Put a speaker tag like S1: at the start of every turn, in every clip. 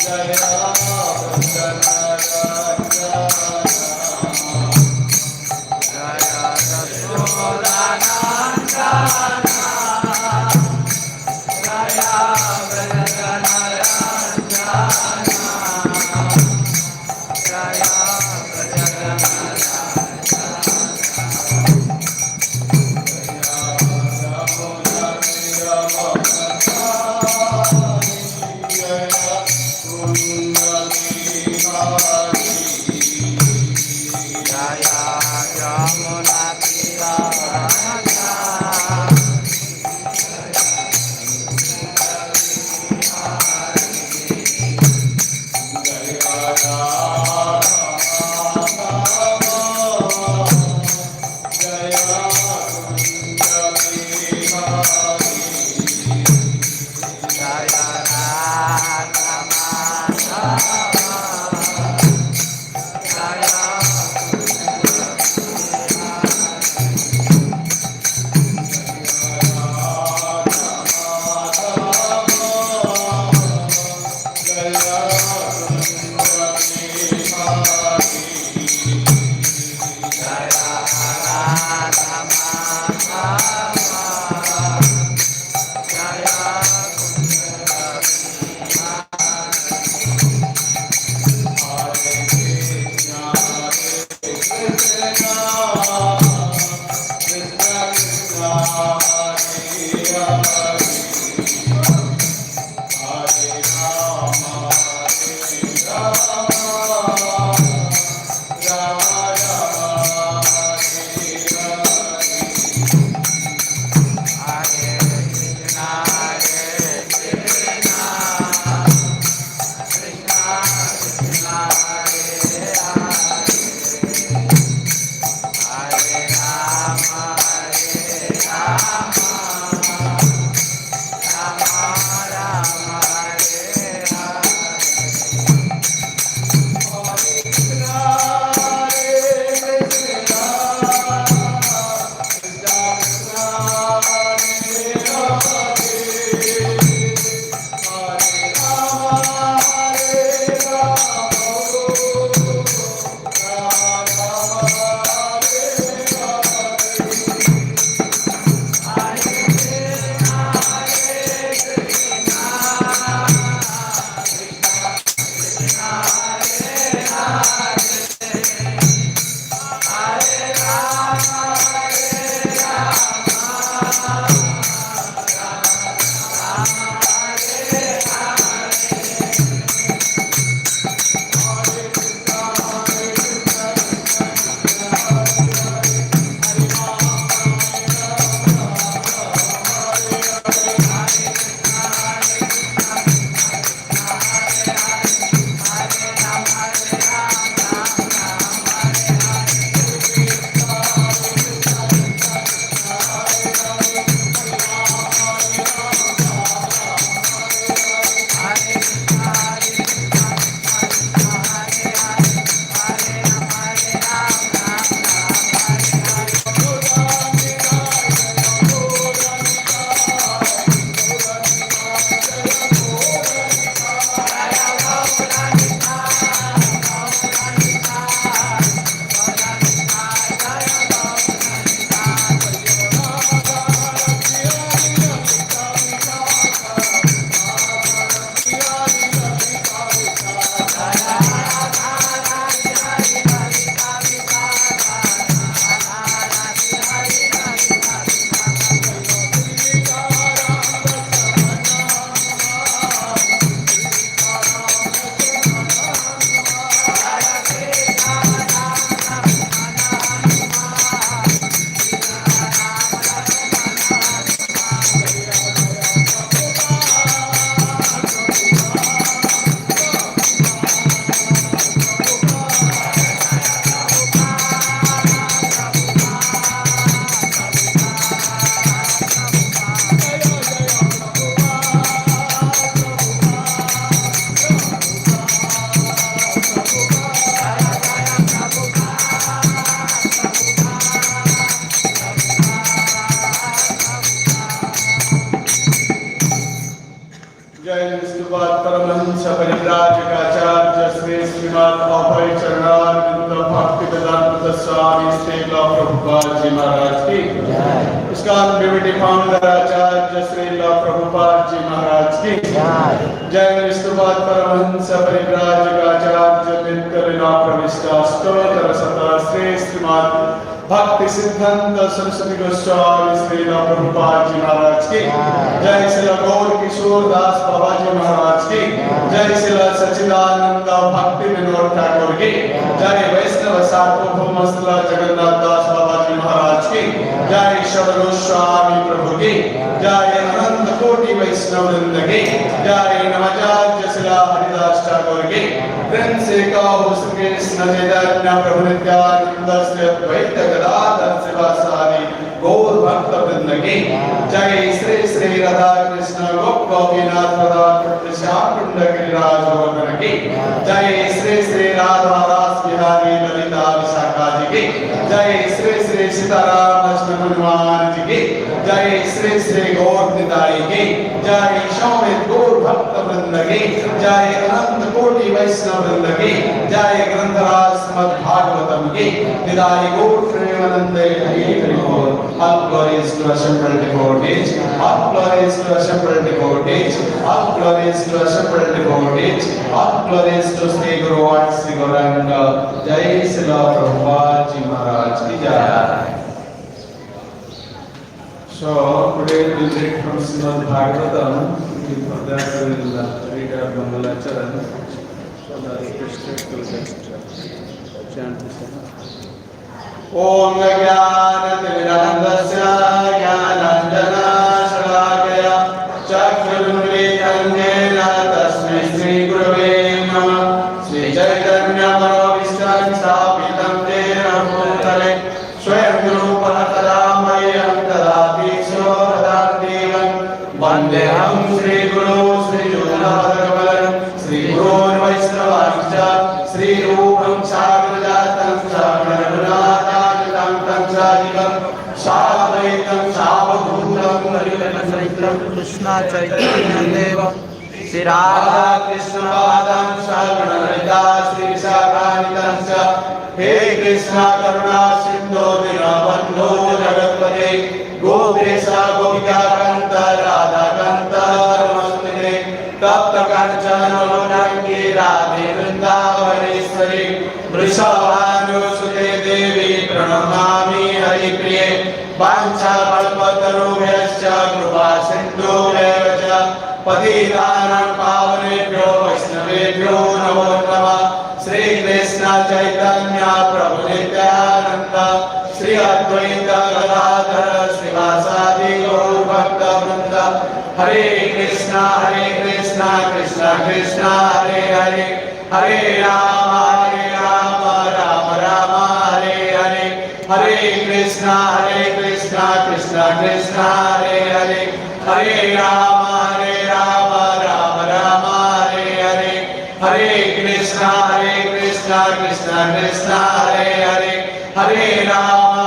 S1: Hare परिव्राजकाचार्य Shri Shrimad अभय चरणारविंद भक्तिवेदांत स्वामी श्रीला प्रभुपाद जी महाराज की, इसका beauty founder आचार्य श्रीला प्रभुपाद जी महाराज की जय। विष्णुपाद परमहंस परिव्राजकाचार्य नित्यलीला प्रविष्टा स्तोत्र सता श्री श्रीमद् भक्ति सिद्धांत सरस्वती गोस्वामी श्रीला प्रभुपाद जी महाराज की जय। श्रीला गौर किशोर दास बाबा जी महाराज की जय। श्रीला सच्चिदानंद भक्ति विनोद ठाकुर की जय। वैष्णव सार्वभौम श्रीला जगन्नाथ दास बाबा जी महाराज की जय। शबरो स्वामी प्रभु की जय। अनंत कोटि वैष्णव वृंद की जय। नवाचार्य श्रीला हरिदास ठाकुर की प्रेम से कहो श्री कृष्ण चैतन्य प्रभु नित्यानंद श्री अद्वैत गदाधर शिवासादि गौर भक्त वृंद की जय। श्री श्री राधा कृष्ण गोपीनाथ राधा कृष्ण श्याम कुंड गिरिराज गोवर्धन की जय। श्री श्री राधा दास बिहारी ललिता विशाखा जी की जय। श्री श्री सीताराम लक्ष्मण हनुमान जी की जय। श्री श्री गौर निताई की जय। सौमित गौर भक्त वृंद की जय। अनंत कोटि वैष्णव वृंद की जय। ग्रंथराज श्रीमद् भागवतम की निताई गौर प्रेमानंद हरि हरि बोल। All glories to assembled devotees, all glories to assembled devotees, all glories to assembled devotees, all glories to Sri Guru and Sri Gauranga. Jai Srila Prabhupada Ji Maharaj ki Jai. So today we will read from Srimad Bhagavatam. For that we will read our Mangalacharan. So the requested will just chant this. Om Jnana-Timirandasya Jnananjana-Shalakaya Chakshurunmilitam Jena Tasmai Shri Gurave Namah. Shri Chaitanya Mahavishtam Sthapitam Jena Bhutale Swayam Rupah Tadamayyam Tadati Shodhandevam Vandeham Shri Guru Shri Junapadakamalam Shri Gurun Vaishnavanscha Shri Rupam Sagrajatam Sagranagunata Sadvaitam Savabhutam Harivanasaitam Krishna Chaitanya Devam Shri Radha Krishna Padam Sagarnarita Shri Visakanitamsa He Krishna Karuna Sindhu Dinabandhu Jagatpate Gopesa Gopika Kanta Radha Kanta Namaste Tapta Kanchana Manangi Radhe Vrindavaneshwari Vrishabhanusute Devi Pranamami Hari Priye Vancha Kalpatarubhyascha Krupa Sindhubhyascha Patitanam Pavanebhyo Vaishnavebhyo Namo Namah. Shri Krishna Chaitanya Prabhu Nityananda Shri Advaita Gadadhara Srivasadi Gaur Bhakta Vrinda Hare Krishna Krishna Krishna Hare Hare Hare Rama Rama Rama Hare Hare Hare Krishna Krishna Krishna Hare Hare Hare Rama Rama Rama Hare Hare Hare Krishna Krishna Krishna Hare Hare Hare Rama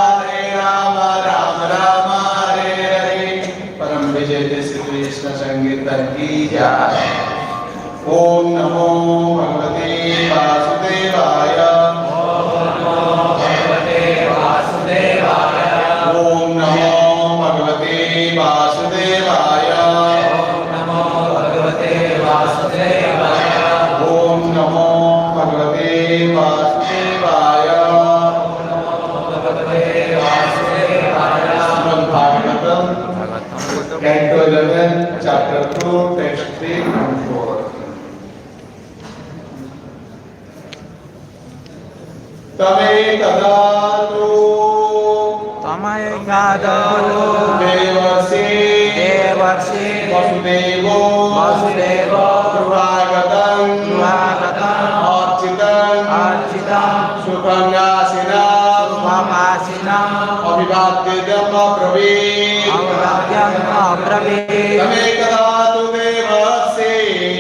S1: Rama Hare Hare. Param Vijay Shri Krishna Sankirtan ki Jai. Om Namo Bhagavate Vasudevaya. Om Namo Bhagavate Vasudevaya. Om Namo Bhagavate Vasudevaya. Om Namo Bhagavate Vasudevaya. Om Namo Bhagavate Vasudevaya. Srimad Bhagavatam, Canto 11, Chapter 2, Text 3 and 4. Tamekadatu Devasi Vasudevo Pruvagatam Architam Sukanyasina Abhivadidam Abrave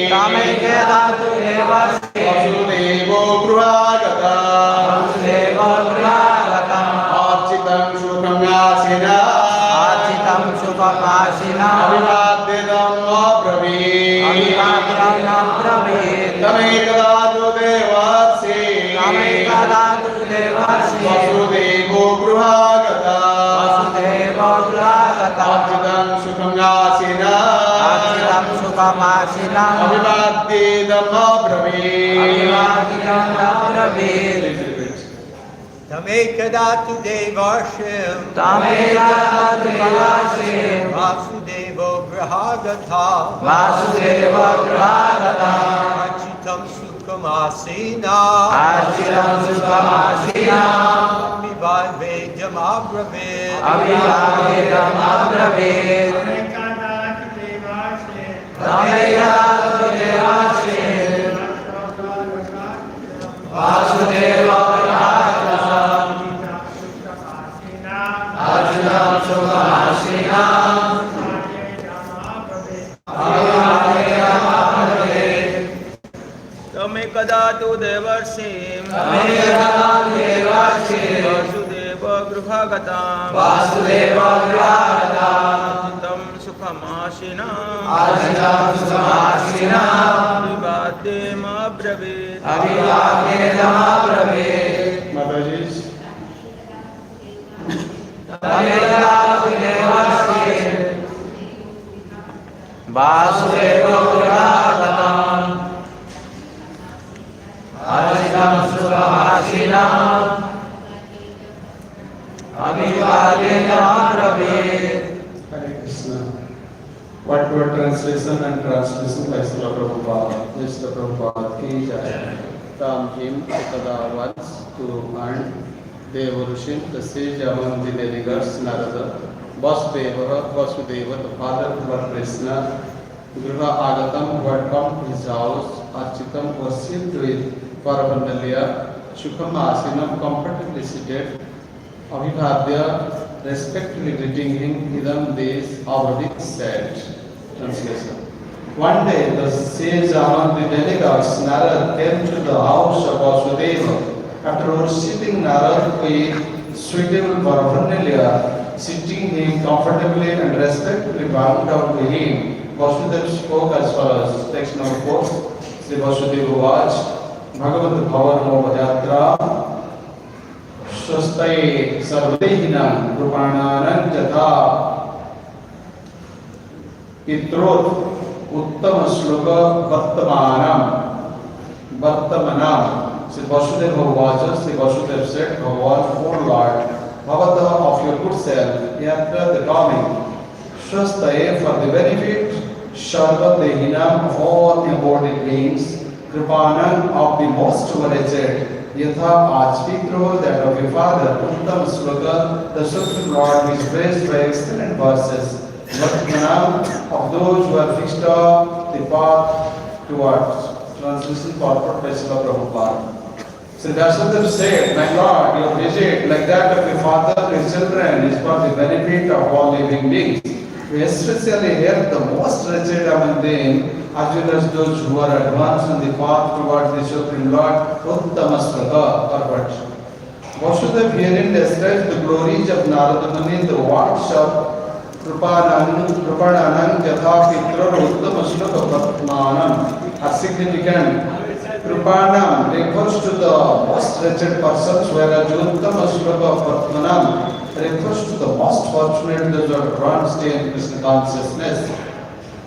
S1: Tamekadatu Devasi Vasudevo Pruvagatam Architam Sukanyasina Abhivadidam Abrave तमेकदा देवासि वसुदेवो गृहागता अच्युतं सुखमासीना अभिवाद्येदमब्रवीत्
S2: Tamekadatu Devashim Vasudevo Grahagata Achitam Sukhamasina Abhivadvedamabravit
S3: Tamekadatu Devarshim Vasudeva Grihagatam Achitam Sukhamashinam Abhivadyamabravit
S1: Mataji
S4: Vasudeva Grihagatam Achitam Sukhamashinam Abhivadyamabravit.
S1: Hare Krishna. What were translation and translation by Srila Prabhupada? This the Prabhupada ki jai. Tam him ekada once to earn the evolution, the sage among the demigods, Narada, Vasudeva, the father of Lord Krishna, Griha Agatam, who had come to his house, Architam was sealed with Parabandalya, Shukhamasinam, comfortably seated, Abhivadya, respectfully greeting him, Idam this already said. Translation. One day, the sage among the demigods, Narad, came to the house of Vasudeva. After worshipping Narad with suitable paraphernalia, sitting him comfortably and respectfully bowed down to him, Vasudeva spoke as follows. Text number 4. Sri Vasudeva Vach, Bhagavad Bhavan Bhajatra, Swastai Sarvadehinam Rupananam Jatha Pitrot Uttama Shloka Vartamanam. Sri Vasudeva Vacha, Sri Vasudeva said, Bhagavan, O Lord, Bhavata of your good self, Yatra the coming, Shwastaye for the benefit, Sharvadehinam of all embodied beings, Kripanam of the most wretched, Yatha Achpitro, that of your father, Uttam Sloka, the Supreme Lord, who is praised by excellent verses, Vartmanam of those who have fixed up the path towards. Translation purport by Srila Prabhupada. Sri Vasudeva said, My Lord, your visit, like that of your father to his children, is for the benefit of all living beings. We especially help the most wretched among them, as well as those who are advanced on the path towards the Supreme Lord, Uttamasvaka, purport. Vasudeva herein describes the glories of Narada Muni in the words of Rupananam Jatha Pitra Uttamasvaka Patmanam are significant. Kripanam refers to the most wretched persons, whereas Uttamasvaka Patmanam refers to the most fortunate, those who are advanced in Krishna consciousness.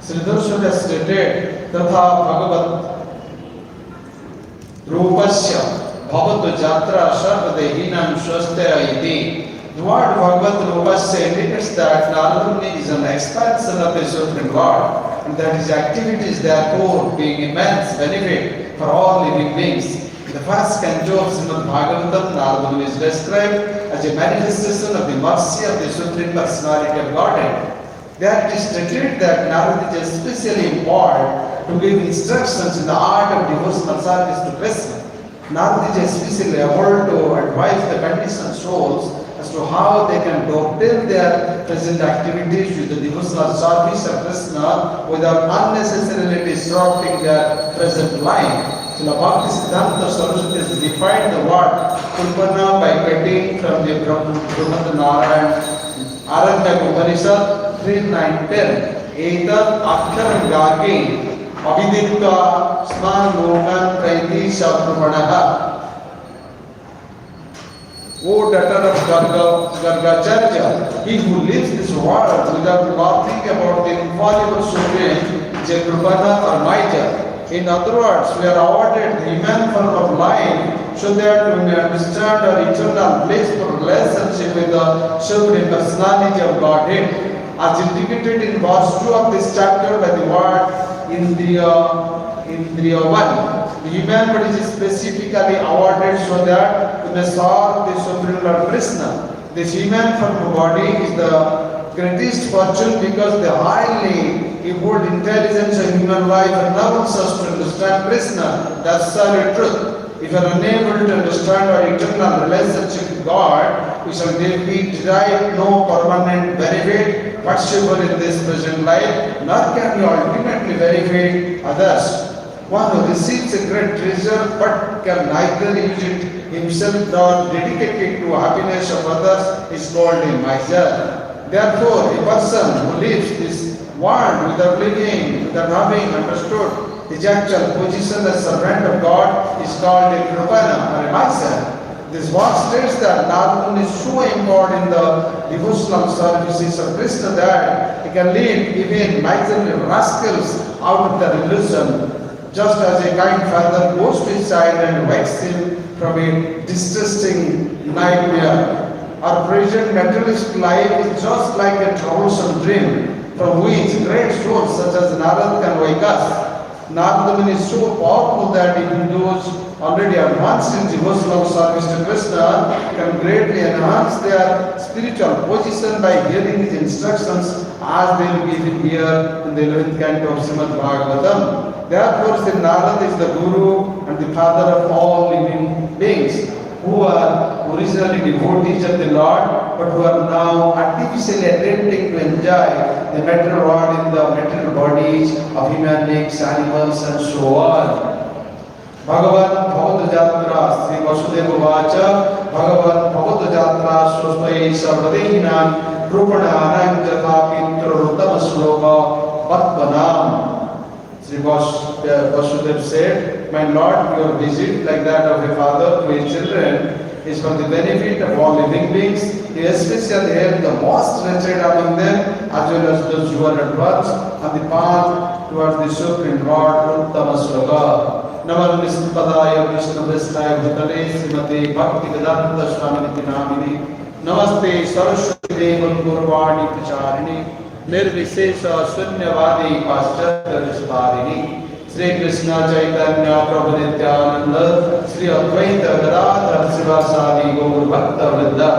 S1: Sridhar has stated, Tatha Bhagavat Rupasya Bhavatu Jatra Sarvadehinam Swastaya Iti. The word Bhagavat Rupasya indicates that Narada Muni is an expansion of the Supreme Lord, and that his activities therefore being immense benefit for all living beings. The first canto of Srimad Bhagavatam, Narada Muni is described as a manifestation of the mercy of the Supreme Personality of Godhead. There it is stated that Narada is especially empowered to give instructions in the art of devotional service to Krishna. Narada is especially able to advise the conditioned souls as to how they can dovetail their present activities with the devotional service of Krishna without unnecessarily disrupting their present life. So, Bhakti Siddhanta Saraswati has defined the word Kulpana by quoting from the Brahmanda Narayan Aranya Upanishad 3.9.10. Etat Akharam Gaki Avidikta sman lokan praiti shaprumanaha. O daughter of Gargacharya, he who lives this world without laughing about the infallible Supreme, Jagrupana or Maija. In other words, we are awarded the human form of life so that we may understand our eternal blissful relationship with the Supreme Personality of Godhead. As indicated in verse 2 of this chapter by the word Indriya 1. The human body is specifically awarded so that we may serve the Supreme Lord Krishna. This human form of body is the greatest fortune because the highly evolved intelligence of human life enables us to understand Krishna. That's the truth. If we are unable to understand our eternal relationship with God, we shall derive no permanent benefit whatsoever in this present life, nor can we ultimately benefit others. One who receives a great treasure but can neither use it himself nor dedicate it to happiness of others is called a miser. Therefore, a person who lives this world without living, without having understood his actual position as servant of God is called a Krupana or a miser. This verse states that Narada is so involved in the devotional services of Krishna that he can lead even miserly rascals out of their illusion. Just as a kind father goes to his child and wakes him from a distressing nightmare. Our present materialist life is just like a troublesome dream from which great souls such as Narada can wake us. Narada is so powerful that even those already advanced in devotional service to Krishna can greatly enhance their spiritual position by hearing his instructions as they will be here in the 11th canto of Srimad Bhagavatam. Therefore, Sri Narada is the Guru and the father of all living beings who are originally devotees of the Lord but who are now artificially attempting to enjoy the material world in the material bodies of human beings, animals and so on. Bhagavan Bhavata Jatra Sri Vasudeva Vacha Bhagavan Bhavata Jatra Swastai Sarvadehinam Rupananam Jatapitra Ruttama Sloka Vatvanam. Sri Vasudeva said, my Lord, your visit, like that of a father to his children, is for the benefit of all living beings. He especially helped the most wretched among them, as well as those who are advanced on the path towards the Supreme Lord, Uttama Sloka. Namal Vishnupadaya Vishnu Vishaya Bhutale Srimati Bhakti Vedanta Swami Namini Namaste Saraswati Devan Gurvani Pracharini Nirvishesha Sunyavadi Paschatya Visparini Sri Krishna Chaitanya Prabhu Nityananda Sri Advaita Gadadhar Srivasadi Gaur Bhakta Vrinda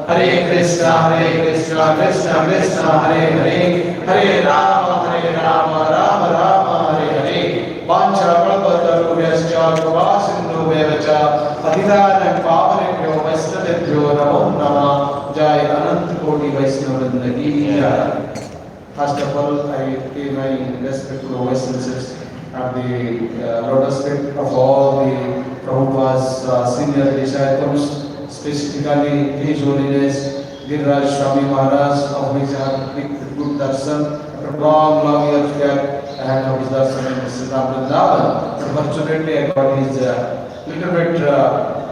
S1: Hare Krishna Krishna Krishna Hare Hare Hare Rama Rama Rama Hare Hare Vancha Kalpatarubhyascha Kruvasindhu Vevacha Adhidanam Pavanebhyo Vaishnavebhyo Namo Namah Jai Anant Koti Vaishnavrinda Ki Jai. First of all, I pay my respectful obeisances at the lotus feet of all the Prabhupada's senior disciples, specifically His Holiness Giriraj Swami Maharaj, of which I have good darshan. After long years back, I had no darshan in Vrindavan. But fortunately, I got his little bit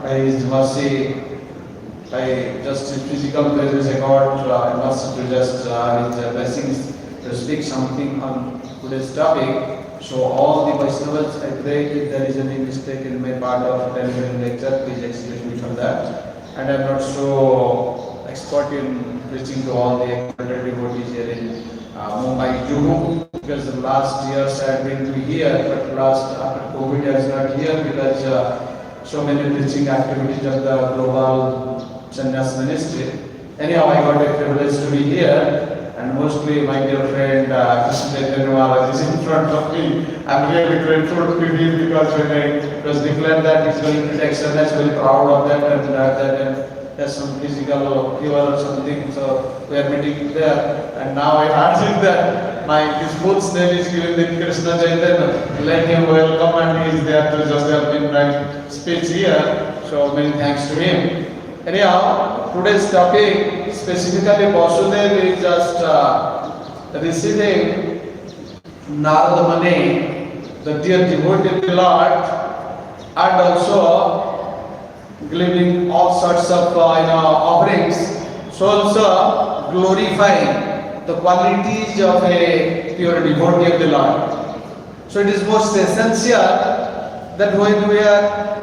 S1: by his mercy, by just his physical presence, I got mercy to just his blessings to speak something on today's topic. So all the Vaishnavas, I pray if there is any mistake in my part of delivering lecture, please excuse me for that. And I am not so expert in preaching to all the exalted devotees here in Mumbai, Juhu, because the last years I have been to here, but after COVID I was not here because so many preaching activities of the global Sannyas ministry. Anyhow, I got a privilege to be here. And mostly my dear friend Krishna Chaitanya Maharaj is in front of me. I'm really grateful to him because when it was declared that he's going to take sannyas, very proud of that and there's some physical fever or something, so we are meeting there. And now I heard that his full name is given in Krishna Chaitanya. Let him welcome and he is there to just help me write speech here. So many thanks to him. Anyhow, today's topic specifically Vasudeva is just receiving Narada Muni the dear devotee of the Lord, and also giving all sorts of offerings, so also glorifying the qualities of a pure devotee of the Lord. So it is most essential that when we are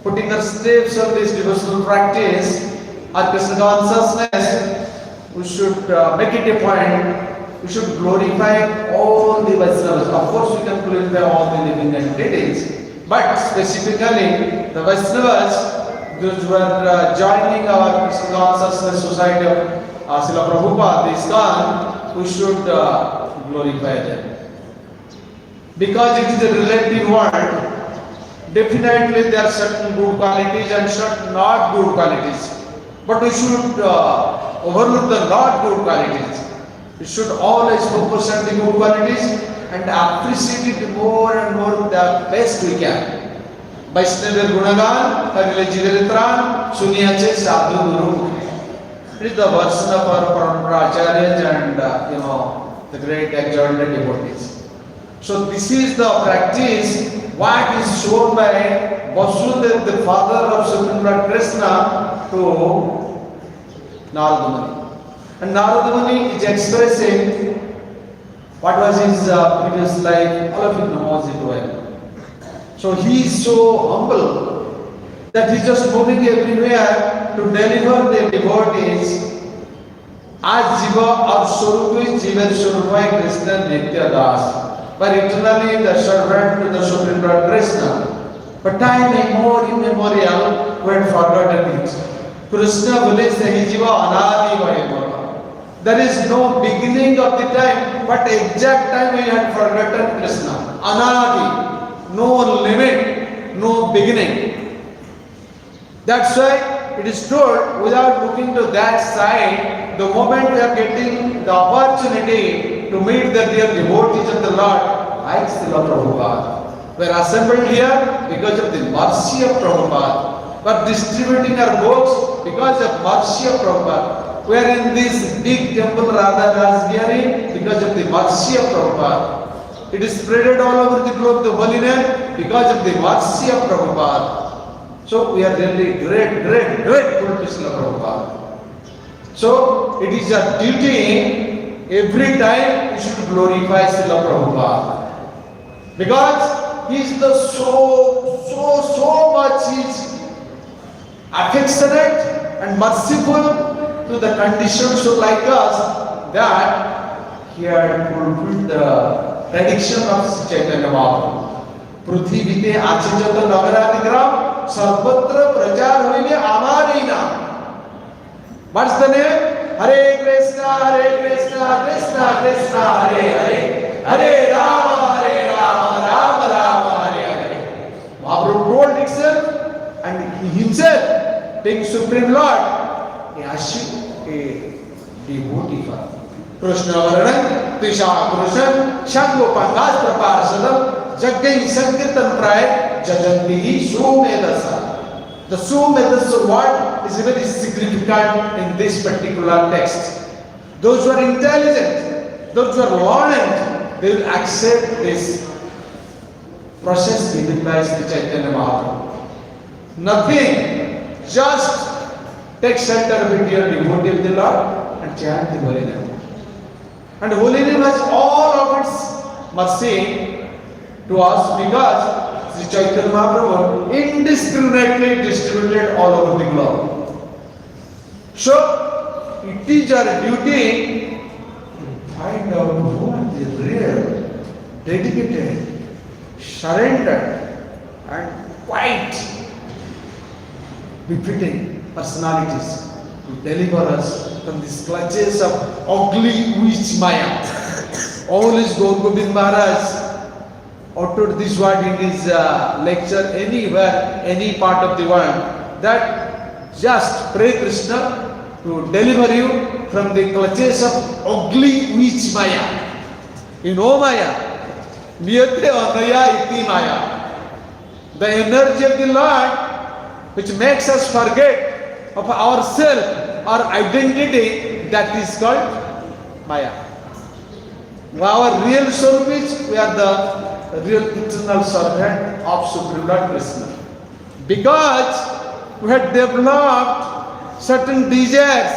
S1: putting our steps of this devotional practice, our Krishna consciousness, we should make it a point. We should glorify all the Vaishnavas. Of course, we can glorify all the living entities, but specifically the Vaishnavas, those who are joining our Krishna Consciousness Society of Srila Prabhupada, the ISKCON, we should glorify them. Because it is a relative world, definitely there are certain good qualities and certain not good qualities. But we should overlook the not good qualities. We should always focus on the good qualities and appreciate it more and more the best we can. Vaishnava Gunagan, Kavile Jivaritran, Suniyache Sadhu Guru. It is the version of our Paramacharyas and the great exalted devotees. So this is the practice what is shown by Vasudeva, the father of Supreme Lord Krishna, to Narada Muni. And Narada Muni is expressing what was his previous life. All of you knows it well. So he is so humble that he is just moving everywhere to deliver the devotees as Jiva or Swarupi Jiva Swarupai Krishna Nitya Das. But eternally the servant to the Supreme Lord Krishna. But time immemorial, we had forgotten it. Krishna bole sahi jiva anadi bhai. There is no beginning of the time, but exact time we had forgotten Krishna. Anadi, no limit, no beginning. That's why it is told, without looking to that side, the moment we are getting the opportunity to meet the dear devotees of the Lord, like Srila Prabhupada, we are assembled here because of the mercy of Prabhupada. We are distributing our books because of mercy of Prabhupada. We are in this big temple Radha Rasgiri because of the mercy of Prabhupada. It is spread all over the globe, the holy name, because of the mercy of Prabhupada. So we are really grateful to Srila Prabhupada. So it is our duty every time we should glorify Srila Prabhupada. Because he is the so much is affectionate and merciful to the conditions like us that he had fulfilled the prediction of Chaitanya Mahaprabhu. Prithivite achijata nagaradigram sarvatra prachar hoile amari naam. What's the name? Hare Krishna, Krishna Krishna, Hare Hare, Hare Rama, Rama Rama, Hare Hare. Mahaprabhu told himself, and he himself, being Supreme Lord, he asked a devotee for Krishna Varanam, Tisha Krishna, Shango Pangastra Parsadam, Jaggai Sankirtan Pray, Jajanti Sumedasa. The Sumedasa word is very significant in this particular text. Those who are intelligent, those who are learned, they will accept this process given by Sri Chaitanya Mahaprabhu. Nothing, just take shelter of the dear devotee of the Lord and chant the holy name. And holy name has all of its mercy to us because Sri Chaitanya Mahaprabhu indiscriminately distributed all over the globe. So it is our duty to find out who are the real, dedicated, surrendered and quite befitting personalities to deliver us from these clutches of ugly witch Maya. Always Gaur Gobind Maharaj uttered this word in his lecture anywhere, any part of the world, that just pray Krishna to deliver you from the clutches of ugly witch Maya. You know Maya? Niyate anaya iti Maya. The energy of the Lord which makes us forget of ourselves, our identity, that is called Maya. Our real soul, which we are the real eternal servant of Supreme Lord Krishna. Because we had developed certain desires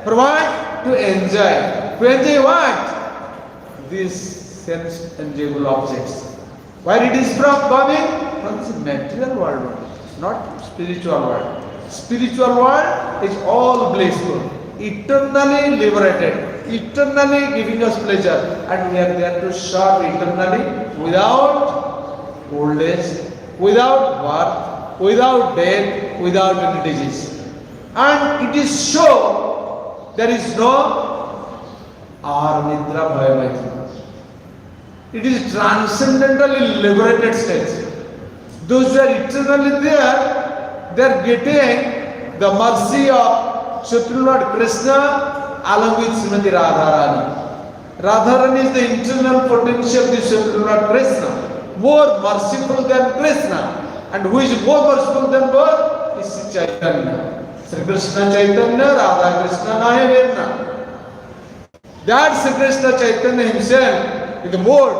S1: for what? To enjoy. To enjoy what? These sense enjoyable objects. Where it is coming? From this material world, not spiritual world. Spiritual world is all blissful, eternally liberated, eternally giving us pleasure, and we are there to serve eternally without old age, without birth, without death, without any disease. And it is so there is no Nidra Bhayamati. It is transcendentally liberated state. Those who are eternally there, they are getting the mercy of Supreme Lord Krishna along with Srimati Radharani. Radharani is the internal potential of the Supreme Lord Krishna, more merciful than Krishna. And who is more merciful than God? Is Sri Chaitanya. Sri Krishna Chaitanya, Radha Krishna Nayavirna. That Sri Krishna Chaitanya himself is the mode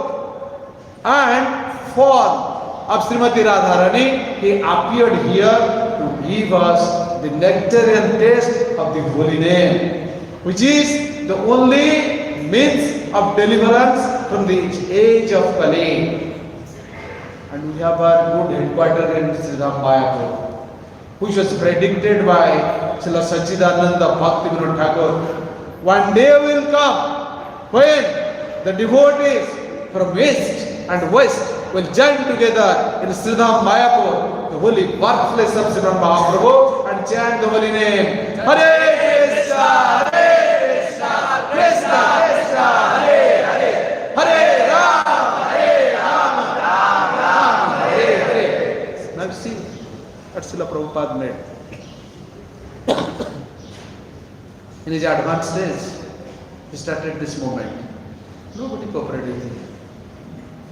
S1: and form of Srimati Radharani. He appeared here to give us the nectarian taste of the holy name, which is the only means of deliverance from the age of Kali. And we have our good headquarters in Sridham Mayapur, which was predicted by Srila Sachidananda Bhaktivinoda Thakur. One day will come when the devotees from east and west will join together in Sridham Mayapur, the holy birthplace of Sri Mahaprabhu, and chant the holy name. Hare Krishna, Hare Krishna, Krishna Krishna, Hare Hare, Hare Rama, Hare Rama, Rama Rama, Hare Hare. Now you see what Srila Prabhupada made. In his advanced stage, he started this movement. Nobody cooperated with him.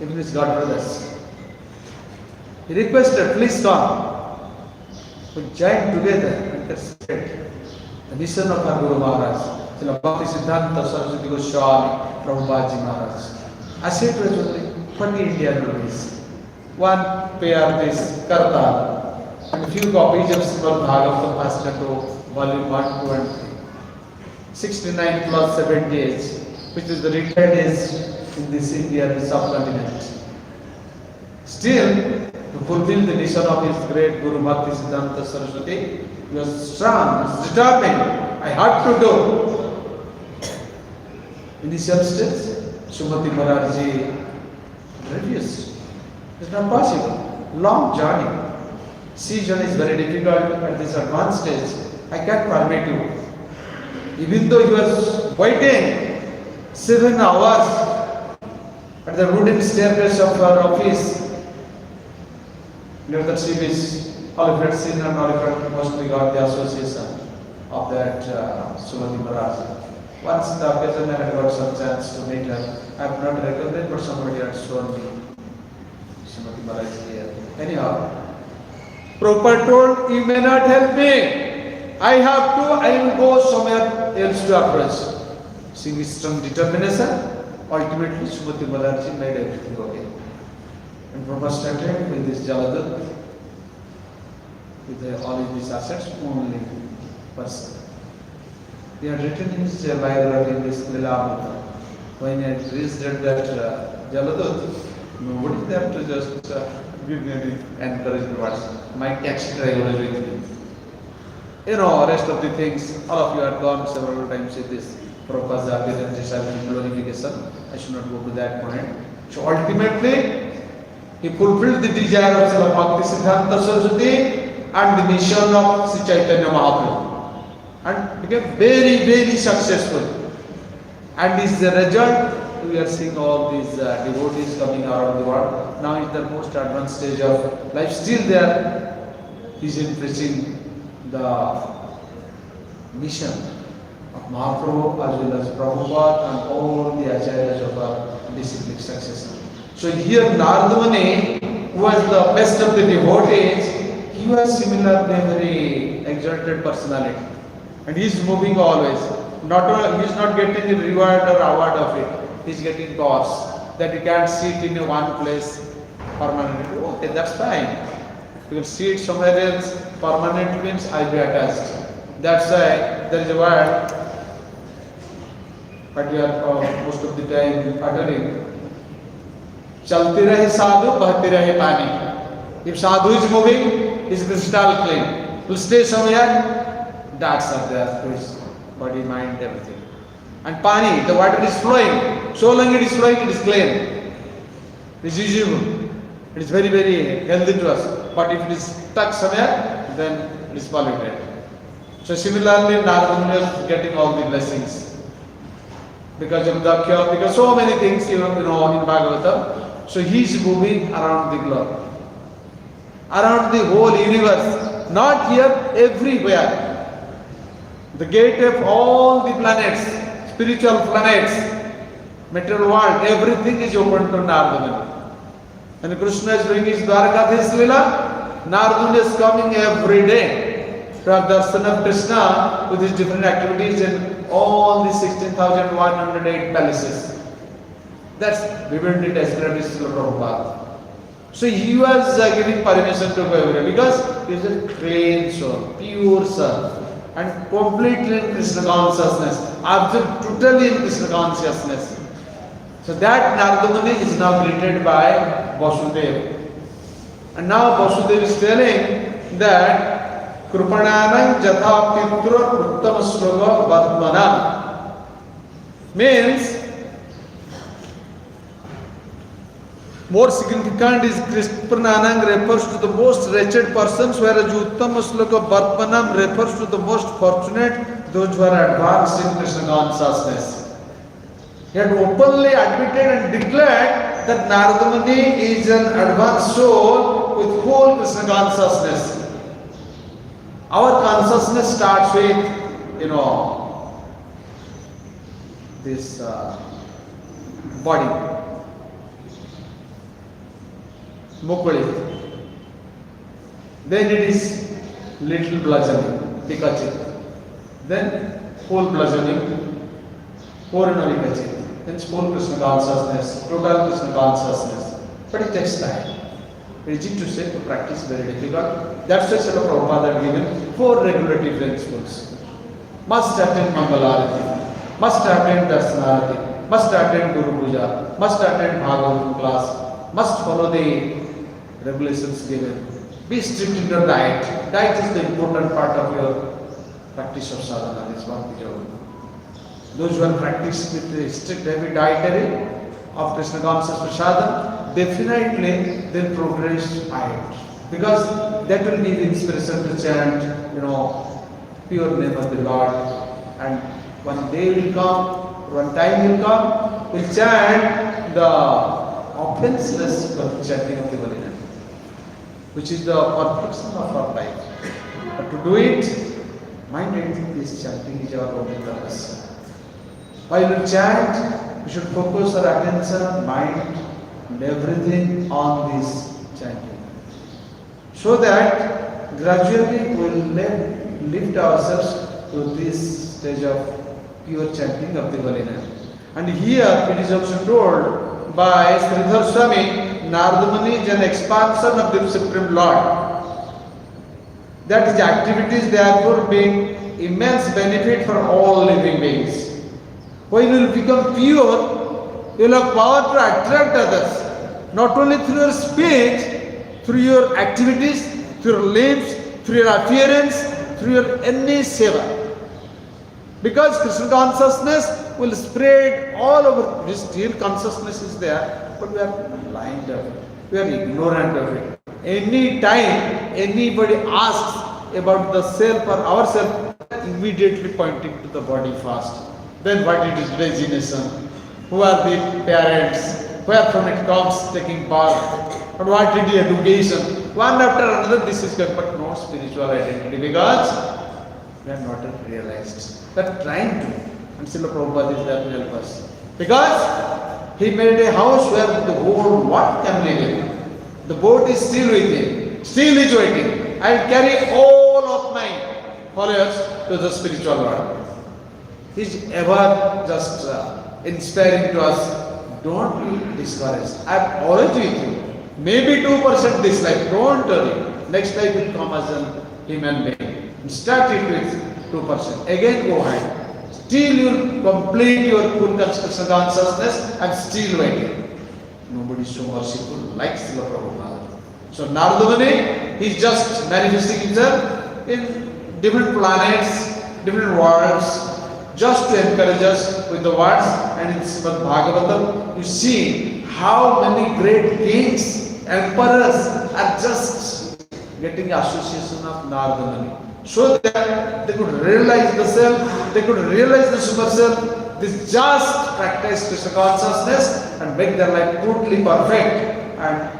S1: Even his God brothers. He requested, please come. We join together and participate. The mission of our Guru Maharaj, Srila Bhakti Siddhanta Saraswati Goswami, Prabhupada Ji Maharaj. I said to us, 20 Indian rupees. One pair this karta and a few copies of Srimad Bhagavatam first canto, volume 1, 2 and 3. 69 plus 7 days, which is the retired age in this India, the subcontinent. Still, to fulfill the mission of his great Guru Bhakti Siddhanta Saraswati, he was strong, he was determined. I had to do. Initial stage, Srimati Maraji refused. It's not possible. Long journey. Season is very difficult at this advanced stage. I can't permit you. Even though he was waiting 7 hours at the wooden staircase of our office, near the sea beach, Oliphant Sin and Oliphant mostly got the association of that Srimati Maraji. Once the occasion I had got some chance to meet her. I have not recognized, but somebody had shown me Srimati Maraji here. Anyhow, Prabhupada told, you may not help me. I will go somewhere else to approach. Seeing his strong determination, ultimately Srimati Maraji made everything okay. And Prabhupada started with this Jaladut, with all of these assets, only person. He had written in his biography in this Lilamrita. When he had reached that Jaladut, nobody there to just give me any encouragement words. My taxi driver was with me. You know, rest of the things, all of you have gone several times with this Prabhupada's appearance and glorification. I should not go to that point. So ultimately, he fulfilled the desire of Srila Bhakti Siddhanta Saraswati and the mission of Sri Chaitanya Mahaprabhu, and became very, very successful. And is the result, we are seeing all these devotees coming around the world. Now is the most advanced stage of life. Still there, he is in preaching the mission of Mahaprabhu as well as Prabhupada and all the acharyas of our disciplic successor. So here Nardamani, who was the best of the devotees, he was similarly a very exalted personality. And he is moving always. He is not getting a reward or award of it. He is getting cause that he can't sit in one place permanently. Okay, that's fine. You will see it somewhere else. Permanent means I'll be attached. That's why there is a word, but we are most of the time uttering. Chalti rahe sadhu, bahti rahe pani. If sadhu is moving, his crystal clean. Will stay somewhere, darks are there to his body, mind, everything. And pani, the water is flowing. So long it is flowing, it is clean. It is usable. It is very, very healthy to us. But if it is stuck somewhere, then it is polluted. So similarly, Narada Muni is getting all the blessings. Because of the cure, because so many things you know in Bhagavatam. So he is moving around the globe. Around the whole universe. Not here, everywhere. The gate of all the planets, spiritual planets, material world, everything is open to Narada Muni. And Krishna is doing his Dwarkadhish Leela, Narada Muni is coming every day to have darshan of Krishna with his different activities in all the 16,108 palaces. That's vividly described in Srila Prabhupada. So he was giving permission to go everywhere because he is a clean soul, pure soul, and completely in Krishna consciousness, absorbed totally in Krishna consciousness. So that Narada Muni is now greeted by Vasudeva. And now Vasudeva is telling that Krupananam Jatha Pitra Uttama Sloka Vatmanam means more significant is Krupananam refers to the most wretched persons, whereas Uttama Sloka Vatmanam refers to the most fortunate, those who are advanced in Krishna consciousness. He had openly admitted and declared that Narada Muni is an advanced soul with whole Krishna consciousness. Our consciousness starts with, this body, Mukuli. Then it is little bludgeoning, Pikachu. Then whole bludgeoning, Purnali Kachi. Then full Krishna consciousness, total Krishna consciousness. But it takes time. Easy to say, to practice very difficult. That's why Srila Prabhupada had given 4 regulative principles. Must attend Mangalarati, must attend Darshanarati, must attend Guru Puja, must attend Bhagavatam class, must follow the regulations given. Be strict in your diet. Diet is the important part of your practice of sadhana. This one is those who are practiced with the strict heavy dietary of Krishna conscious prasadam, definitely they progress higher. Because that will need inspiration to chant, pure name of the Lord. And one day will come, one time will come, we'll chant the offenseless chanting of the Holy Name, which is the perfection of our life. But to do it, mind it, this chanting is our only purpose. While we chant, we should focus our attention, mind, and everything on this chanting. So that gradually we will lift ourselves to this stage of pure chanting of the Holy Name. And here it is also told by Sridhar Swami, Narada Muni is an expansion of the Supreme Lord. That his activities therefore bring immense benefit for all living beings. When you will become pure, you will have power to attract others, not only through your speech, through your activities, through your limbs, through your appearance, through your any seva. Because Krishna consciousness will spread all over. This still consciousness is there, but we are blind of it. We are ignorant of it. Any time anybody asks about the self or ourself, immediately pointing to the body first. Then what it is resignation? Who are the parents? Where from it comes taking part? But what is the education? One after another this is going, but no spiritual identity because we are not realized. We are trying to. And Srila Prabhupada is there to help us. Because he made a house where the whole world can live in. The boat is still with him. Still is waiting. I will carry all of my followers to the spiritual world. He is ever just inspiring to us. Don't be discouraged. I am always with you. Maybe 2% this life, don't worry. Next life will come as a human being. Start it with 2%. Again go ahead. Still you will complete your full Krishna consciousness and still waiting. Nobody is so merciful like Srila Prabhupada. So Narada Muni is just manifesting himself in different planets, different worlds, just to encourage us with the words. And in Srimad Bhagavatam, you see how many great kings, emperors are just getting association of Narada Muni. So that they could realize the self, they could realize the super self, they just practice Krishna consciousness and make their life totally perfect. And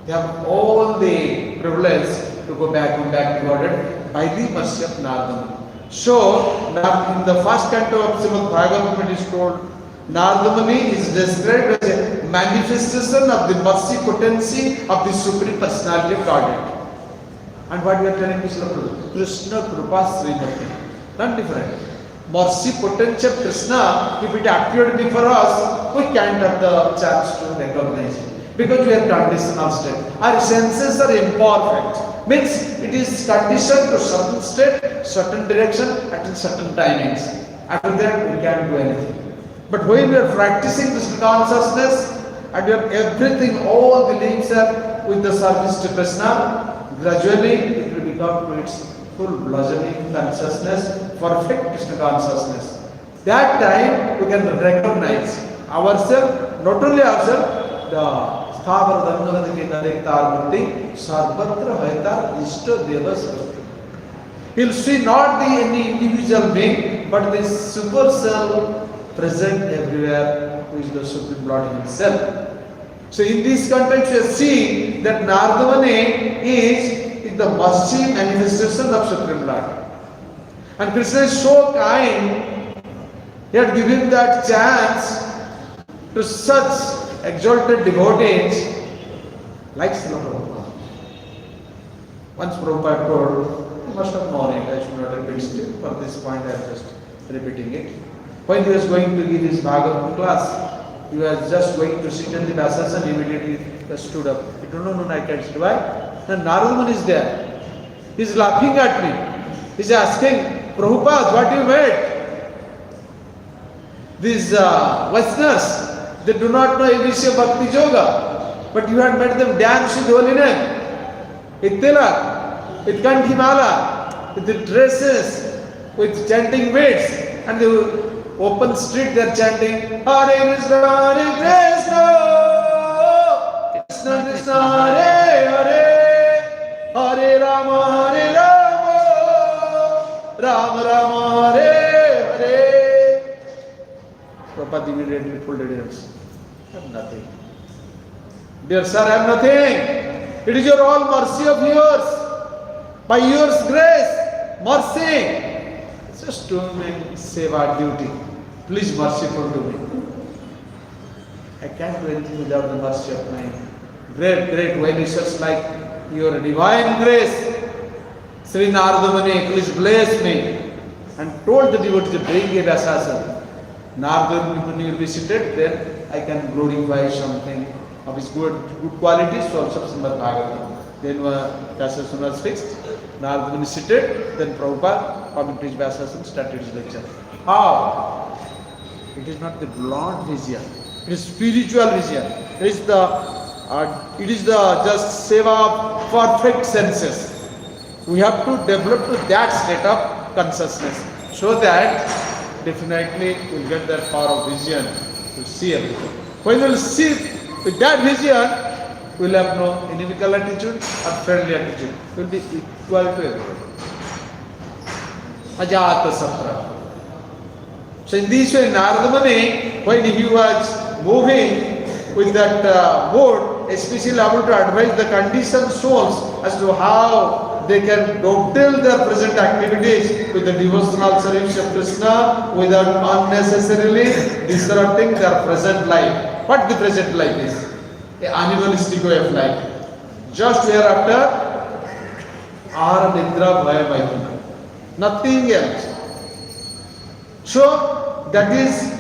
S1: they have all the privilege to go back to Godhead by the mercy of Narada Muni. So, now in the first canto of Srimad Bhagavatam it is told, Narada Muni is described as a manifestation of the mercy potency of the Supreme Personality of Godhead. And what we are telling Krishna Krupa Srimati. Not different. Mercy potency of Krishna, if it appeared before us, we can't have the chance to recognize it. Because we are conditional state. Our senses are imperfect. Means it is conditioned to certain state, certain direction, at certain timings. After that we can't do anything. But when we are practicing this consciousness and everything, all the links are with the service to Krishna, gradually it will become to its full blossoming consciousness, perfect Krishna consciousness. That time we can recognize ourselves, not only ourselves, the Sthavar Dhanavadaki Nadektar Murti, Sarvatra Vaita Ishta Devas. He'll see not the any individual being, but the super self present everywhere, who is the Supreme Lord himself. So in this context we are seeing that Narada Muni is the mercy manifestation of Supreme Lord. And Krishna is so kind, he had given that chance to such exalted devotees like Srila Prabhupada. Once Prabhupada told, you must have known it, I should not repeat it, for this point I am just repeating it. When he was going to give his Bhagavatam class, he was just going to sit in the Vyasasana and immediately stood up. He told, no, I can't sit. Why? Then Narada Muni is there. He is laughing at me. He is asking, Prabhupada, what you made? These Vaishnavas, they do not know ABC Bhakti Yoga, but you had made them dance with holy name, with tilak, with kanthimala, with the dresses, with chanting beads, and the open street they are chanting Hare Krishna, Hare Krishna, Krishna Krishna, Hare Hare, Hare Rama, Hare Rama, Rama Rama, Hare Hare. Prabhupada immediately pulled it in. I have nothing. Dear sir, I have nothing. It is your all mercy of yours. By yours grace, mercy. Just doing seva duty. Please merciful to me. I can't do anything without the mercy of my great well-wishers like your divine grace. Sri Narada Muni, please bless me. And told the devotee to bring a Vyasasana. Narada Muni will be seated, then I can glorify something of his good qualities, so also Srimad Bhagavatam. Then Vyasasana was fixed. Narada Muni seated, then Prabhupada coming to his Vyasasana started his lecture. How? It is not the blonde vision. It is spiritual vision. It is the just seva of perfect senses. We have to develop to that state of consciousness, so that definitely we will get that power of vision to see everything. When we will see with that vision, we will have no inimical attitude or friendly attitude. We will be equal to everyone. Ajata Satra. So in this way, Narada Muni, when he was moving with that board, especially able to advise the conditioned souls as to how they can dovetail their present activities with the devotional service of Krishna without unnecessarily disrupting their present life. What the present life is? An animalistic way of life. Just hereafter, Ahara Nidra Bhaya Maithuna. Nothing else. So, that is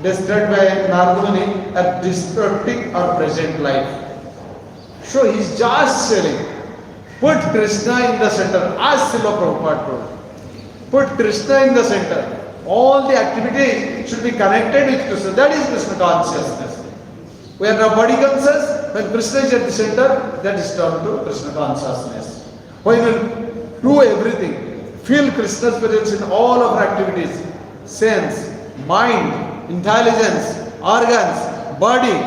S1: described by Narada Muni as disrupting our present life. So he's just saying, put Krishna in the center, as Srila Prabhupada told. Put Krishna in the center. All the activities should be connected with Krishna. That is Krishna consciousness. Where the body conscious, when Krishna is at the center, that is turned to Krishna consciousness. When you do everything, feel Krishna's presence in all of our activities, sense, mind, intelligence, organs, body,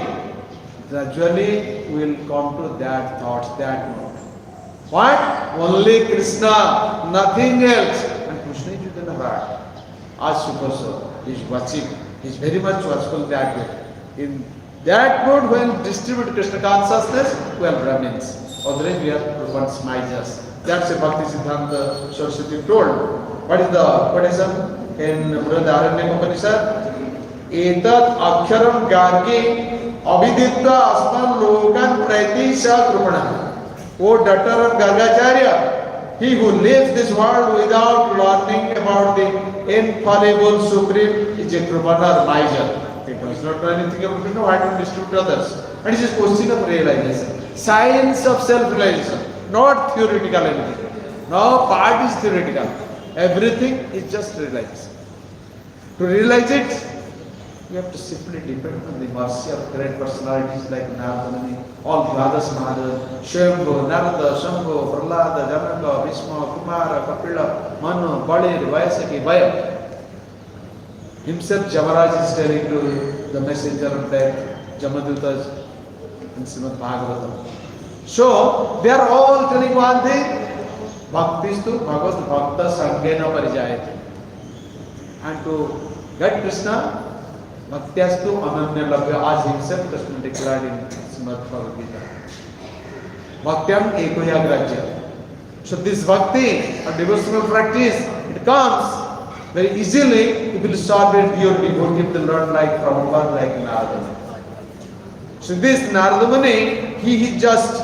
S1: gradually we will come to that thoughts, that mode. What? Only Krishna, nothing else. And Krishna is within the heart. As Super Soul, he is watching, he is very much watchful that way. In that mode, when distribute Krishna consciousness, we are Brahmins. Otherwise, we are once Majas. That's a Bhakti Siddhanta Saraswati told. What is the quotation in Brihadaranyaka Upanishad? Etat aksharam gargi abhiditva asman lokan pratisha krupana. O daughter of Gargacharya, he who lives this world without learning about the infallible Supreme is a krupana or miser. He does not know anything about Krishna, why to distribute to others? And it is a question of realization. Science of self-realization, not theoretical anything. No part is theoretical. Everything is just realization. To realize it, you have to simply depend on the mercy of great personalities like Narada Muni, all Dvadas Maharaj, Shambhu, Narada, Shambhu, Prahlada, Janaka, Bhishma, Kumara, Kapila, Manu, Balir, Vayasaki, Vaya. Himself Jamaraj is telling to the messenger of death, Jamadutas in Srimad Bhagavatam. So, they are all telling one thing, Bhaktistu Bhagavad Bhakta Sanghena Parijayati. And to get Krishna, Bhaktiastu Ananya Labhya, as himself Krishna declared in Srimad Bhagavad Gita. Bhaktyam Ekoya Grajya. So this bhakti, a devotional practice, it comes very easily if you start with your devotee of the Lord like Prabhupada, like Narada Muni. So this Narada Muni, he is just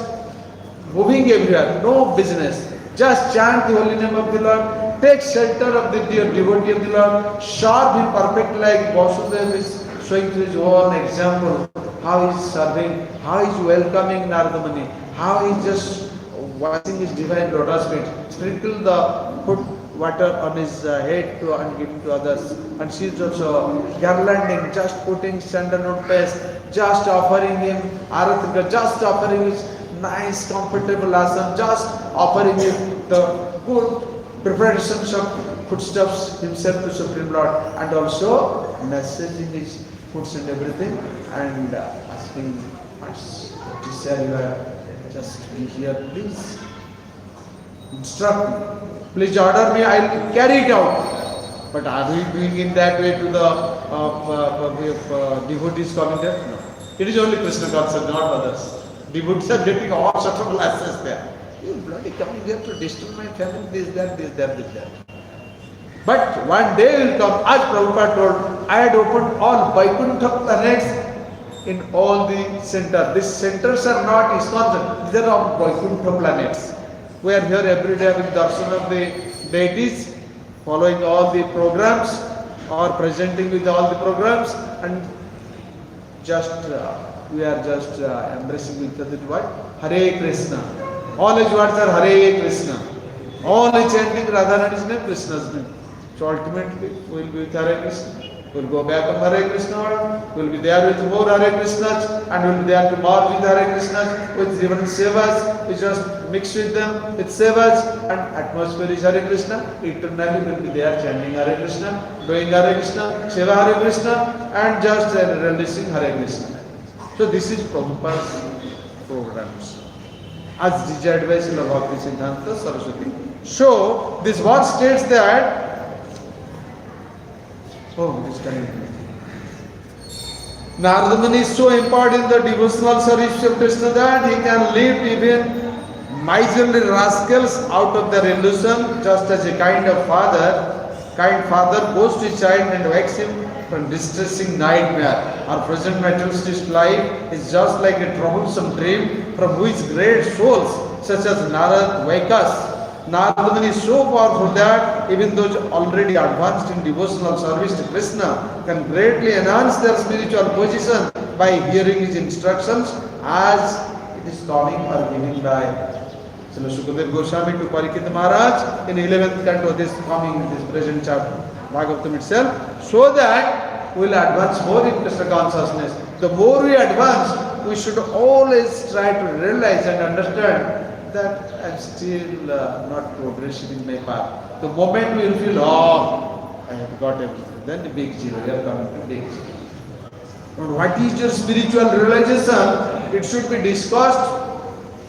S1: moving everywhere, no business. Just chant the holy name of the Lord, take shelter of the dear devotee of the Lord, serve him perfect like Vasudeva is showing through his own example, how he is serving, how he is welcoming Narada Muni, how he is just washing his divine lotus feet, sprinkle the put water on his head to and give to others, and she is also garlanding, just putting sandalwood paste, just offering him aratrika, just offering his nice comfortable asana, just offering him the good preparations of foodstuffs himself to Supreme Lord, and also messaging his foods and everything, and asking, sir, you are just be here, please instruct me, please order me, I will carry it out. But are we doing in that way to the devotees coming there? No. It is only Krishna concerned, not others. Devotees are getting all sorts of lessons there. You bloody coming here to disturb my family, this, that, this, that, this, that. But one day will come, as Prabhupada told, I had opened all Vaikuntha planets in all the centers. These centers are not ISKCON, these are all Vaikuntha planets. We are here every day with darshan of the deities, following all the programs or presenting with all the programs, and just we are just embracing with the what? Hare Krishna. All his words are Hare Krishna. All is chanting Radharani's name, Krishna's name. So ultimately we will be with Hare Krishna. We will go back on Hare Krishna, we will be there with more Hare Krishnas, and we will be there to merge with Hare Krishnas, with even Sevas, we just mix with them with Sevas, and atmosphere is Hare Krishna. Eternally we will be there chanting Hare Krishna, doing Hare Krishna, Seva Hare Krishna, and just releasing Hare Krishna. So this is Prabhupada's programs, as desired by Srila Bhakti Siddhanta Saraswati. So this verse states that, Narada Muni is so empowered in the devotional service of Krishna that he can lift even miserly rascals out of their illusion, just as a kind father goes to his child and wakes him from distressing nightmare. Our present materialistic life is just like a troublesome dream from which great souls such as Narada wake us. Narada Muni is so powerful that even those already advanced in devotional service to Krishna can greatly enhance their spiritual position by hearing his instructions, as this coming are given by Srila Shukadev Goswami to Parikshit Maharaj in 11th canto, this coming, this present chapter, Bhagavatam itself, so that we will advance more in Krishna consciousness. The more we advance, we should always try to realize and understand that I am still not progressing in my path. The moment we will feel, oh, I have got everything, then the big zero, we are coming to big zero. And what is your spiritual realization? It should be discussed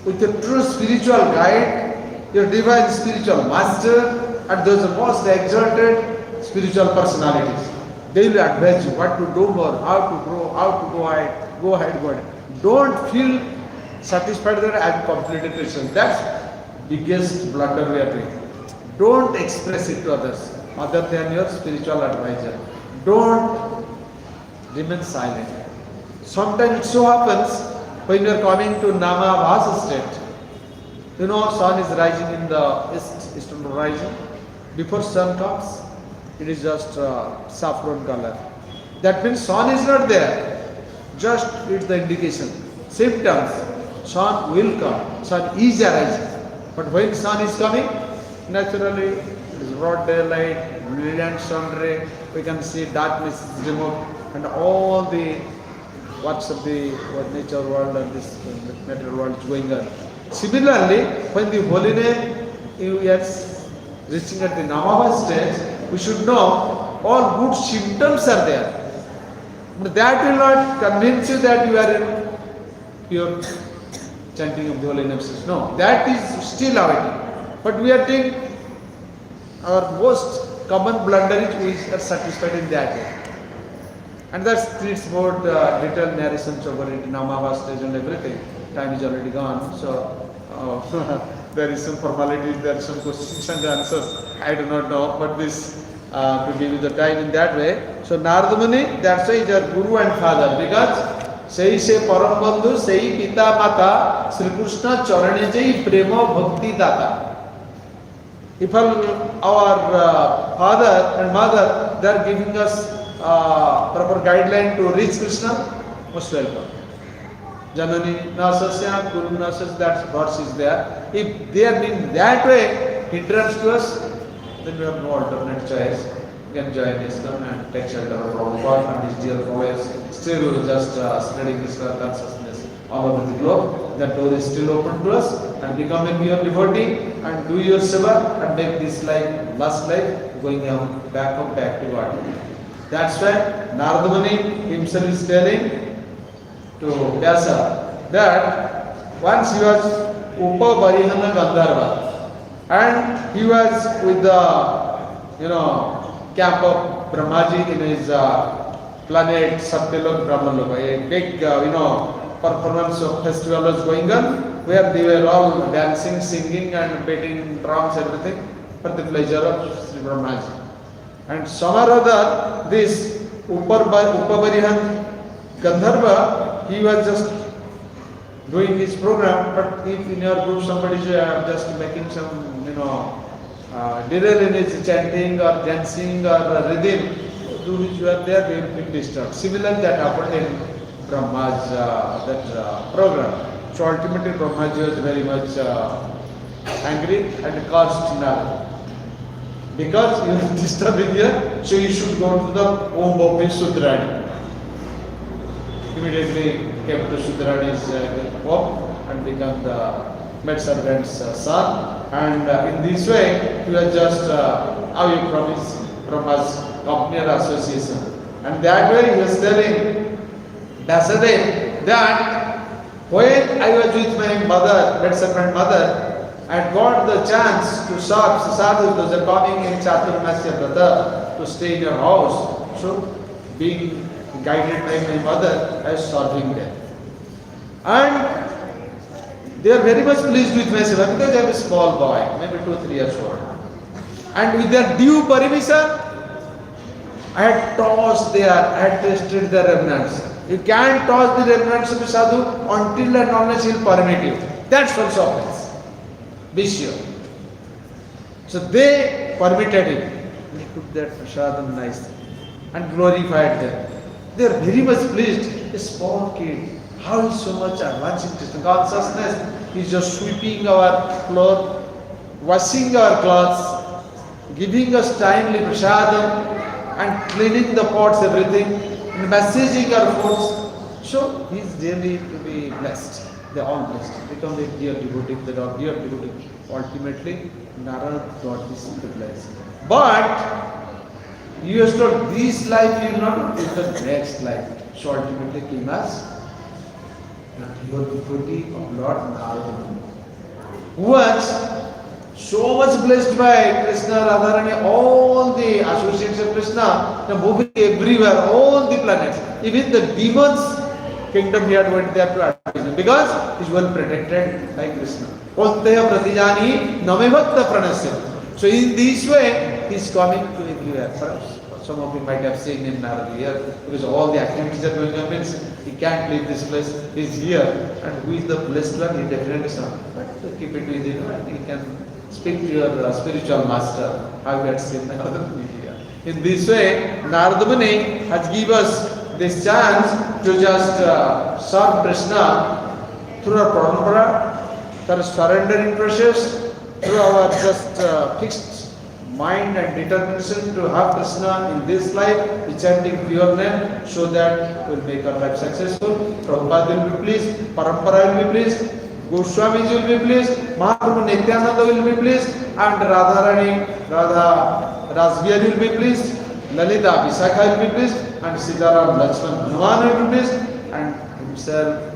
S1: with a true spiritual guide, your divine spiritual master, and those most exalted spiritual personalities. They will advise you what to do more, how to grow, how to go ahead, go ahead. Don't feel satisfied that I have completed Krishna. That's biggest blunder we are doing. Don't express it to others other than your spiritual advisor. Don't remain silent. Sometimes it so happens when you are coming to Namabhasa state, you know, sun is rising in the eastern horizon. Before sun comes, it is just saffron color. That means sun is not there. Just it's the indication. Symptoms. Sun will come. Sun is arising. But when sun is coming, naturally it is broad daylight, brilliant sun ray. We can see darkness is removed, and all the what's of the nature world and this material world is going on. Similarly, when the holy name is reaching at the Namava stage, we should know all good symptoms are there. But that will not convince you that you are in pure chanting of the holy names. No, that is still awaiting. But we are doing our most common blunder is we are satisfied in that way. And that creates more detailed narrations over it, Namava stage and everything. Time is already gone, so there is some formalities, there are some questions and answers. I do not know, but this to give you the time in that way. So Narada Muni, that's why he is our Guru and Father, because Sei se Param Bandhu, Sei Pita Mata, Sri Krishna Charane Jai Prema Bhakti Data. If our father and mother, they are giving us proper guideline to reach Krishna, most welcome. Janani Nasasya, Guru Nasas, that verse is there. If they are in that way, hindrance to us, then we have no alternate choice. You can join ISKCON and take shelter of Prabhupada and his dear followers. Still just spreading Krishna consciousness all over the globe. That door is still open to us, and become a mere devotee and do your seva and make this life, last life, going on back to God. That's why Narada Muni himself is telling to Vyasa that once he was Upavarihana Gandharva, and he was with the camp of Brahmaji in his planet Satyalok Brahmalok. A big performance of festival was going on, where they were all dancing, singing and beating drums, everything for the pleasure of Sri Brahmaji. And somehow or other, this Upavarihan Gandharva, he was just doing his program, but if in your group somebody is just making some, derail in his chanting or dancing or rhythm, to which you are there, they will be disturbed. Similarly, that happened in Brahma's program. So ultimately, Brahmaji was very much angry and caused Narada. Because you are disturbing here, so you should go to the Om Bhopin Sudrani. Immediately came to Sudrani's home and became the maidservant's son. And in this way, he was just away from his company or association. And that way he was telling Dasadev that when I was with my mother, maidservant mother, I got the chance to serve sadhus, those are coming in Chaturmasya Vrata to stay in your house. So, being guided by my mother, I was serving them. And they are very much pleased with my seva because I am a small boy, maybe 2-3 years old. And with their due permission, I had tossed I had tasted the remnants. You can't toss the remnants of a sadhu until and unless he will permit you. That's also offense. Be sure. So they permitted him. He took that prasadam nicely and glorified them. They are very much pleased. A small kid,
S5: how is so much advanced in Krishna consciousness? He's just sweeping our floor, washing our clothes, giving us timely prasadam, and cleaning the pots, everything, and massaging our foods. So he's really to be blessed. They're all blessed. Become a dear devotee, they are dear devotee. Ultimately, Narad got this blessed. But you have told this life you will not do the next life. So ultimately came as that you are devotee of Lord Narayana, who was so much blessed by Krishna, Radharani, all the associates of Krishna, the moving everywhere, all the planets. Even the demons kingdom he had went there to advise him because he is well protected by Krishna. Konteya pratijani namevakta pranasya. So in this way, he is coming to everywhere. Perhaps some of you might have seen him Narada here, because all the activities are going on, means he can't leave this place, he is here. And who is the blessed one? He definitely is not. But keep it with you, and he can speak to your spiritual master, how you had seen Narada here. In this way, Narada Muni has given us this chance to just serve Krishna through our parampara, through surrendering process, through our just fixed mind and determination to have Krishna in this life, chanting pure name, so that we'll make our life successful. Prabhupada will be pleased, Parampara will be pleased, Goswamis will be pleased, Mahaprabhu Nityananda will be pleased, and Radharani, Radha Rasbihari will be pleased, Lalita Visakha will be pleased, and Sitaram Lakshman Hanuman will be pleased, and himself,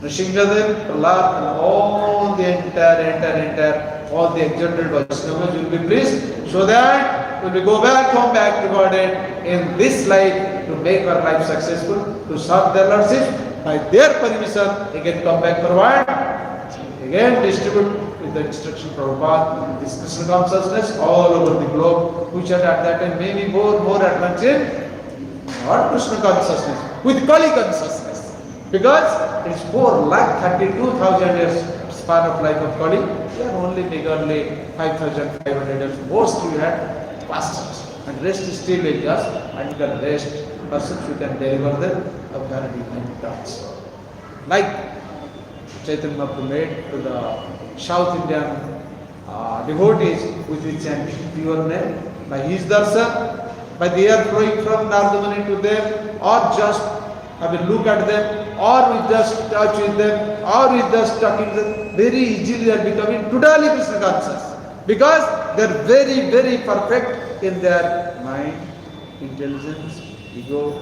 S5: Nrsimhadev, Prahlad, and all the entire all the exalted Vaishnavas will be pleased, so that we will go back, come back to Godhead in this life to make our life successful, to serve their lordship. By their permission, again come back for what? Again distribute with the instruction of Prabhupada this Krishna consciousness all over the globe, which are at that time maybe more advanced in not Krishna consciousness, with Kali consciousness. Because it's 4,32,000 years span of life of Kali, we are only meagerly 5,500 years. Most we had passed, and rest is still with us, and you can rest persons who can deliver them a very divine touch. Like Chaitanya Mahaprabhu made to the South Indian devotees with his chanting pure name, by his darshan, by the air flowing from Narada Muni to them, or just have a look at them, or we just touch with them, or we just talking them, very easily they are becoming totally Krishna conscious. Because they are very perfect in their mind, intelligence, ego,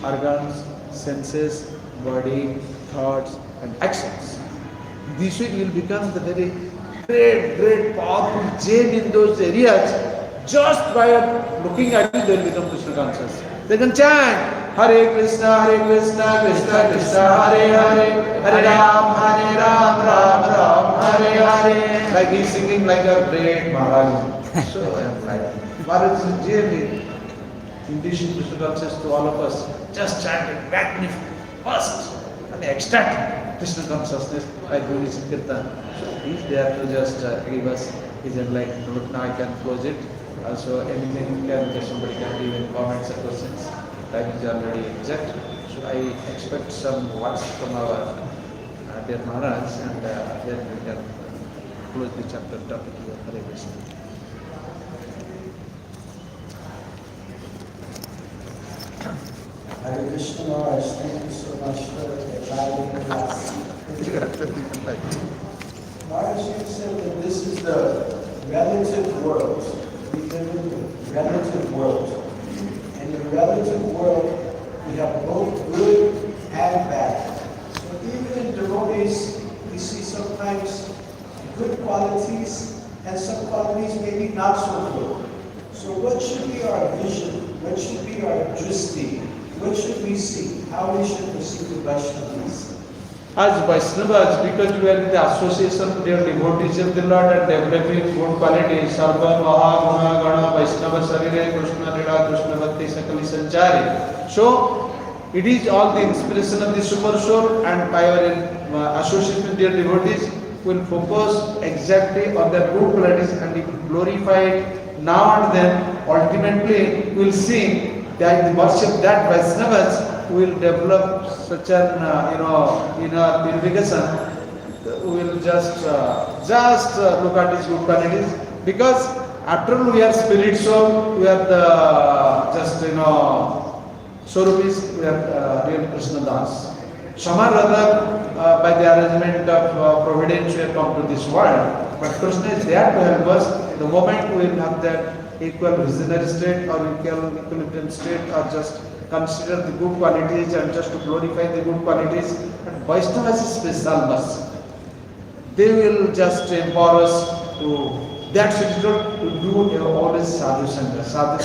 S5: organs, senses, body, thoughts, and actions. This way you will become the very great, powerful gem in those areas. Just by looking at you, they will become Krishna conscious. They can chant Hare Krishna, Krishna Krishna, Hare Hare, Hare Ram, Ram Ram, Hare Hare. Like he's singing like a great Maharaj. So I am like, Maharaj is really inducing Krishna consciousness to all of us. Just chant it, magnificent, first, and extract Krishna consciousness by doing his kirtan. So he's there to just give us his enlightenment. Look, now I can close it. Also, anything can, somebody can give in comments or questions. Time is already exact. So I expect some words from our dear Maharaj, and then we can close the chapter topic here. Hare Krishna.
S6: Hare Krishna Maharaj, thank you so much for guiding us. Maharaj, you said that this is the relative world. We live in the relative world. And in the relative world, we have both good and bad. So even in devotees, we see sometimes good qualities and some qualities maybe not so good. So what should be our vision? What should be our drishti? What should we see? How we should perceive the Vaishnavas?
S5: As Vaishnavas, because we are in the association, they are devotees of the Lord and developing good qualities. Sarva Maha Guna Gana Vaishnava Sarire Krishna Lila Krishna Bhakti Sakali Sanchari. So, it is all the inspiration of the Super Soul, and by our association with their devotees will focus exactly on their good qualities, and if glorify it now and then, ultimately we will see that the worship that Vaishnavas we will develop such an inner purification. We will just look at these good qualities, because after all we are spirit soul, we are the Swarupis, we are real Krishna Das. Somehow or other, by the arrangement of providence, we have come to this world. But Krishna is there to help us. The moment we will have that equal visionary state or equal equilibrium state, or just consider the good qualities and just to glorify the good qualities, and Vaishnavas is special mercy. They will just empower us to that situation to do always sadhu sangha. Sadhu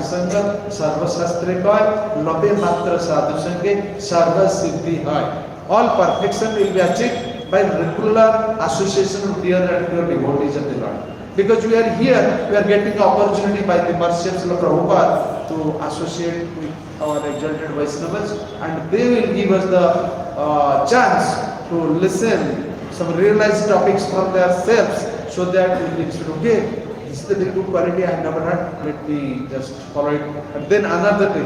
S5: sangha, sarva shastre koi, labe matra sadhu sangha, sarva siddhi hai. All perfection will be achieved by regular association with dear and pure devotees of the Lord. Because we are here, we are getting the opportunity by the mercy of Srila Prabhupada to associate with our exalted Vaishnavas, and they will give us the chance to listen some realized topics from themselves, so that we will say, okay, this is the very good quality I have never had, let me just follow it. And then another day,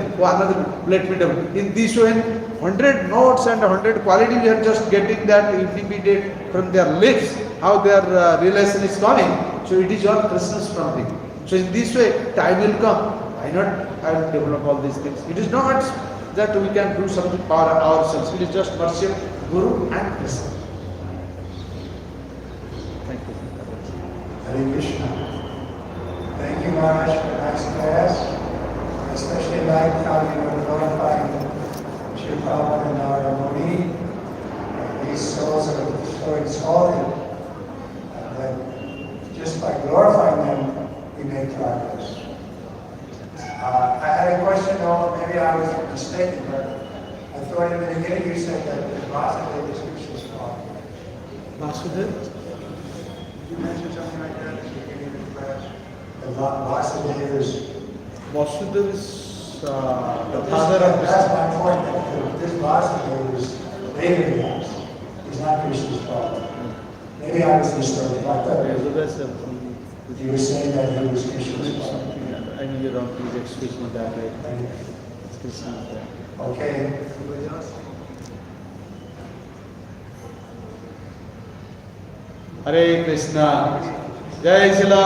S5: let me do. In this way, 100 notes and 100 quality, we are just getting that immediate from their lips, how their realization is coming. So it is all Krishna's prompting. So in this way, time will come. Why not I will develop all these things? It is not that we can do something for ourselves. It is just mercy of Guru and Krishna. Thank you.
S6: Hare Krishna. Thank you, Maharaj, for a nice class. I especially like how you were glorifying Sri Prabhupada and Atmārāmānanda. These souls are so exalted that just by glorifying them, we make progress. I had a question, though, maybe I was mistaken, but I thought in the beginning you said that Vasudeva is Krishna's father.
S5: Vasudeva?
S6: You mentioned something like that at the beginning of the class? Vasudeva is...
S5: Vasudeva is the father of
S6: That's my point, that this Vasudeva is later in life. He's not Krishna's father. Maybe I was mistaken. I thought you were saying that he was Krishna's father.
S5: I mean, you don't please excuse me that way. It's Krishna.
S6: Okay. Anybody else?
S1: Hare Krishna. Jai Srila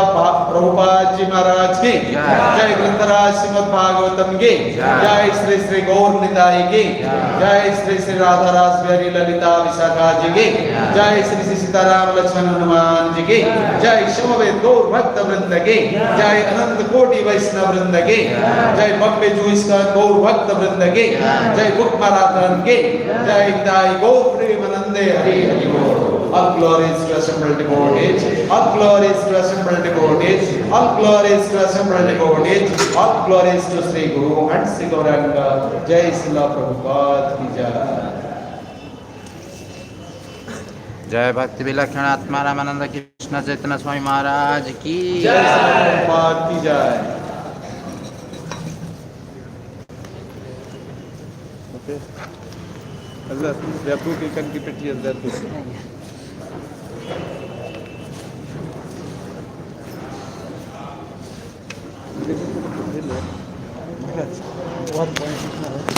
S1: Prabhupada Ji Maharaj ki Jai Grantaraj Srimad Bhagavatam ki Jai Sri Sri Gaur Nitai ki Jai Sri Sri Radha Ras Bihari Lalita Vishakha ji ki Jai Sri Sri Sitaram Lakshman Hanuman ji ki Jai Shamavet Gaur Bhakta Vrinda ki Jai Anand Koti Vaishnava Vrinda ki Jai Bhakti Juiskan Gaur Bhakta Vrinda ki Jai Bhuk Marathon ki Jai Hidai Gaur Premanande Hari Hari Gaur. All glories to assembled devotees, all glories to assembled devotees, all glories to assembled devotees, all glories to Sri Guru and Sri Gauranga. Jai Srila Prabhupada ki jai.
S7: जय भक्ति विलक्षण आत्मारामानंद कृष्ण चैतन्य स्वामी महाराज की
S1: जय श्री प्रभुपाद की जय.
S5: Okay. Allah, we are two, we can keep it here, there too. One point.